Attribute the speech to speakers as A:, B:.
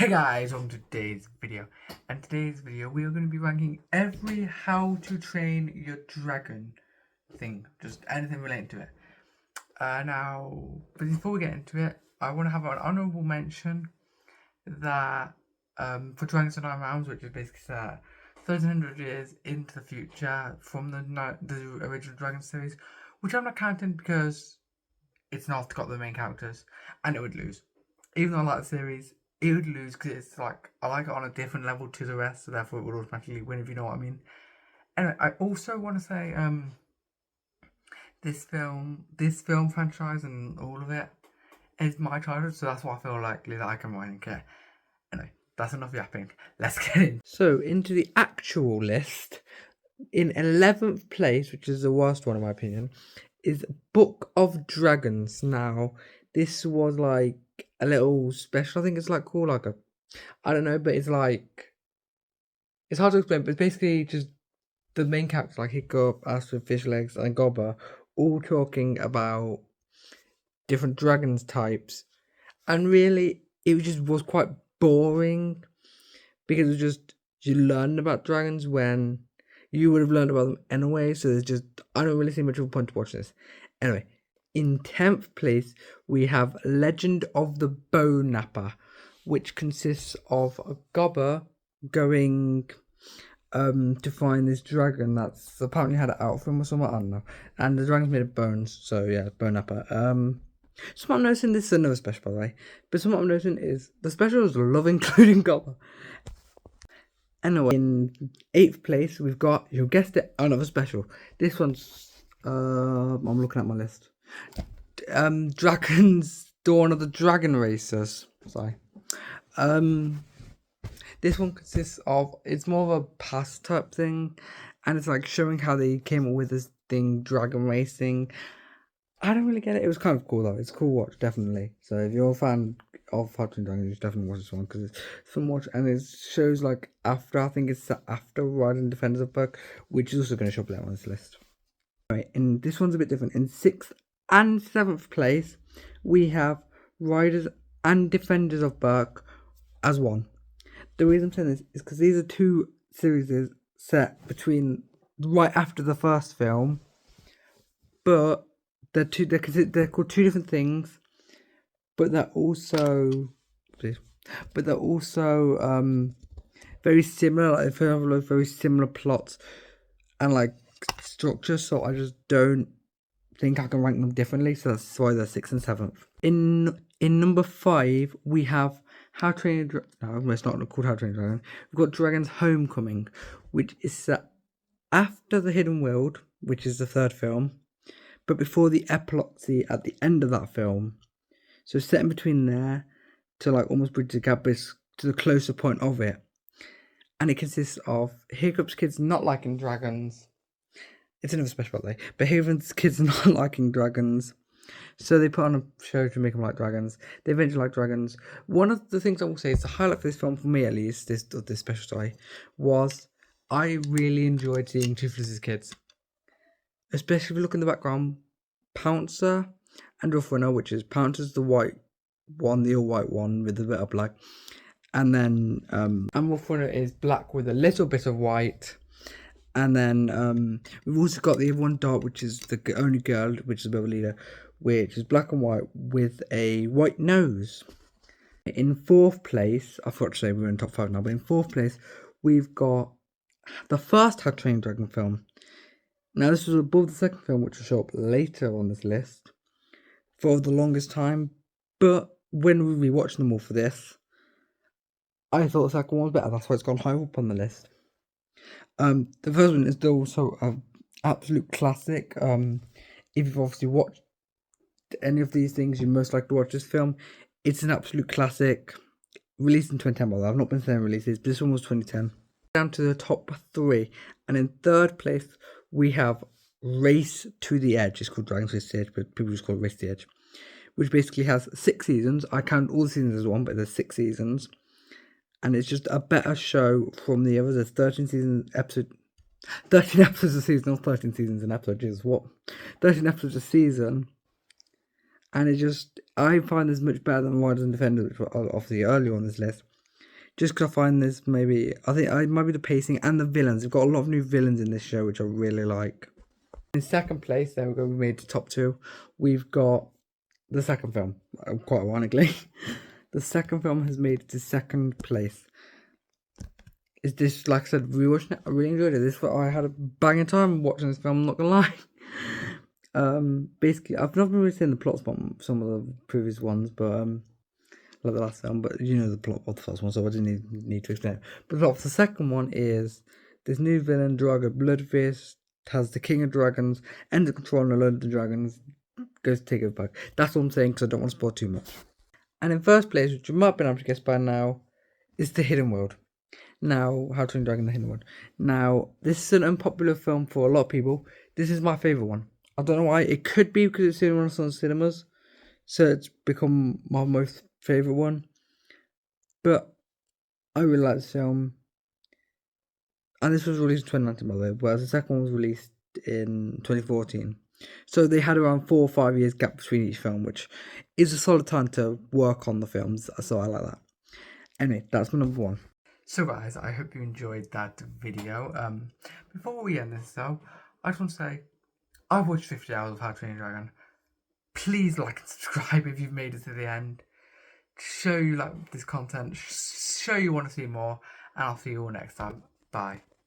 A: Hey guys, welcome to today's video. And today's video we are going to be ranking every how to train your dragon thing, just anything related to it. But before we get into it, I want to have an honourable mention that for Dragons and Nine Realms, which is basically set 1300 years into the future from the original Dragon series, which I'm not counting because it's not got the main characters, and it would lose. Even though I like the series, it would lose because it's like I like it on a different level to the rest, so therefore it would automatically win, if you know what I mean. Anyway, I also want to say this film franchise and all of it is my childhood, so that's why I feel likely that I can rank it. Anyway, that's enough yapping. Let's get in. So into the actual list, in 11th place, which is the worst one in my opinion, is Book of Dragons. Now, this was like a little special. I think it's like cool, like I don't know, but it's like it's hard to explain. But it's basically just the main characters like Hiccup, Astrid, Fishlegs, and Gobber all talking about different dragons types, and really it was quite boring because it was just you learn about dragons when you would have learned about them anyway. So there's just I don't really see much of a point to watch this. Anyway, in 10th place we have Legend of the Bone Napper, which consists of a Gobber going to find this dragon that's apparently had it out for him or something, I don't know. And the dragon's made of bones, so yeah, Bone Napper. Something I'm noticing, this is another special by the way, but something I'm noticing is the specials love including Gobber. Anyway, in 8th place we've got, you guessed it, another special. This one's I'm looking at my list. Dragons Dawn of the Dragon Racers. Sorry. This one consists of, it's more of a past type thing, and it's like showing how they came up with this thing, dragon racing. I don't really get it. It was kind of cool though. It's a cool watch, definitely. So if you're a fan of How to Dragons, you should definitely watch this one because it's fun watch, and it shows like after, I think it's after Riding Defenders of Berk, which is also going to show up later on this list. Right, and this one's a bit different. In 6th and 7th place, we have Riders and Defenders of Berk as one. The reason I'm saying this is because these are two series set between right after the first film, but they're called two different things, but they're also very similar. Like they have very similar plots and like structure. So I just don't think I can rank them differently. So that's why they're 6th and 7th. In number 5 we have How to Train a Dragon. No, it's not called How to Train a Dragon. We've got Dragon's Homecoming, which is set after The Hidden World, which is the 3rd film, but before the epilogue at the end of that film. So set in between there to like almost bridge the gap to the closer point of it. And it consists of Hiccup's kids not liking dragons. It's another special by the way, but Hiccup's kids not liking dragons. So they put on a show to make them like dragons. They eventually like dragons. One of the things I will say is the highlight for this film, for me at least, this special story, was I really enjoyed seeing Toothless's kids. Especially if you look in the background, Pouncer and Rough Runner, which is Pouncer's the white one, the all white one with a bit of black. And then and Rough Runner is black with a little bit of white. And then we've also got the other one, Dart, which is the only girl, which is a bit of a leader, which is black and white with a white nose. In 4th place, I forgot to say we're in top 5 now, but in 4th place, we've got the first How to Train Dragon film. Now, this was above the 2nd film, which will show up later on this list for the longest time, but when we rewatched them all for this, I thought the 2nd one was better. That's why it's gone higher up on the list. The first one is still also an absolute classic. If you've obviously watched any of these things, you most like to watch this film. It's an absolute classic. Released in 2010, by the way. I've not been saying releases, but this one was 2010. Down to the top 3, and in 3rd place we have Race to the Edge. It's called Dragon's Race to the Edge, but people just call it Race to the Edge, which basically has 6 seasons. I count all the seasons as one, but there's 6 seasons. And it's just a better show from the others. There's 13 episodes a season, not 13 seasons an episode. Jesus, what? 13 episodes a season. And I find this much better than Riders and Defenders, which were obviously earlier on this list. Just because I find this I think it might be the pacing and the villains. We've got a lot of new villains in this show, which I really like. In second place, there we go, we made the top two. We've got the second film, quite ironically. The second film has made it to second place. Is this, like I said, rewatching it? I really enjoyed it. I had a banging time watching this film, I'm not gonna lie. Basically, I've not really seen the plots from some of the previous ones, but like the last film, but you know the plot of the first one, so I didn't need to explain it. But the plot of the second one is this new villain, Drago Bloodfist, has the King of Dragons, ends up controlling a load of the dragons, goes to take it back. That's what I'm saying, because I don't want to spoil too much. And in first place, which you might have been able to guess by now, is The Hidden World. Now, How to Train Your Dragon, The Hidden World. Now, this is an unpopular film for a lot of people. This is my favourite one. I don't know why. It could be because it's in Renaissance cinemas, so it's become my most favourite one. But I really like this film. And this was released in 2019, by the way, whereas the second one was released in 2014. So they had around 4 or 5 years gap between each film, which is a solid time to work on the films, so I like that. Anyway, that's my number one. So guys, I hope you enjoyed that video. Before we end this though, I just want to say, I've watched 50 hours of How to Train Your Dragon. Please like and subscribe if you've made it to the end. Show you like this content, show you want to see more, and I'll see you all next time. Bye.